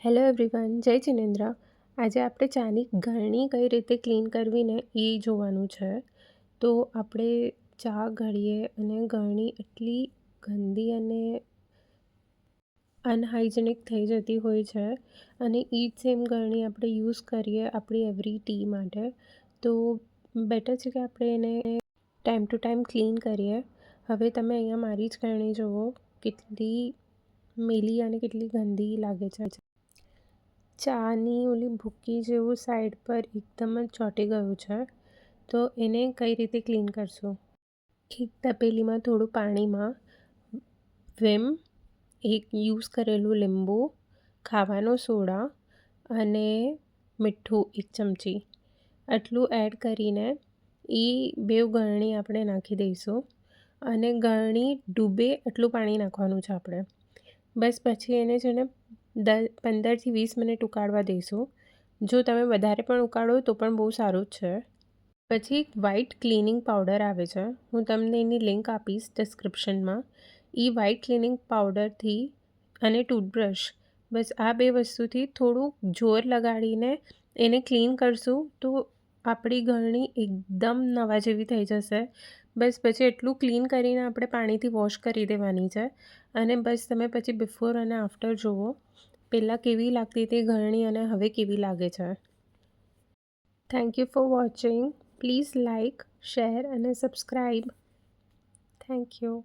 Hello everyone, જય જિનેન્દ્ર. આજે આપણે ચાની ગળણી કઈ રીતે ક્લીન કરવી ને એ જોવાનું છે. તો આપણે ચા ગળીએ અને ગળણી એટલી ગંદી અને અનહાઇજેનિક થઈ જતી હોય છે, અને એ જ સેમ ગળણી આપણે યુઝ કરીએ આપણી એવરી ટી માટે. તો બેટર છે કે આપણે એને ટાઈમ ટુ ટાઈમ ક્લીન કરીએ. હવે તમે અહીંયા મારી જ ગળણી જુઓ, કેટલી મેલી અને કેટલી ગંદી લાગે છે. ચાની ઓલી ભૂકી જેવું સાઈડ પર એકદમ જ ચોંટી ગયું છે. તો એને કઈ રીતે ક્લીન કરશું? એક તપેલીમાં થોડું પાણીમાં વિમ, એક યુઝ કરેલું લીંબુ, ખાવાનો સોડા અને મીઠું 1 ચમચી આટલું એડ કરીને એ બેવ ગળણી આપણે નાખી દઈશું. અને ગળણી ડૂબે એટલું પાણી નાખવાનું છે આપણે. બસ પછી એને છે ને 15થી 20 મિનિટ ઉકાળવા દઈશું. જો તમે વધારે પણ ઉકાળો તો પણ બહુ સારું જ છે. પછી એક વ્હાઇટ ક્લિનિંગ પાવડર આવે છે, હું તમને એની લિંક આપીશ ડિસ્ક્રિપ્શનમાં. એ વ્હાઇટ ક્લિનિંગ પાવડરથી અને ટૂથબ્રશ, બસ આ બે વસ્તુથી થોડું જોર લગાડીને એને ક્લીન કરશું તો આપણી ગળણી એકદમ નવા જેવી થઈ જશે. બસ પછી એટલું ક્લીન કરીને આપણે પાણીથી વોશ કરી દેવાની છે. અને બસ તમે પછી બિફોર અને આફ્ટર જુઓ, પહેલાં કેવી લાગતી હતી ગળણી અને હવે કેવી લાગે છે. Thank you for watching. Please like, share અને સબસ્ક્રાઈબ. Thank you.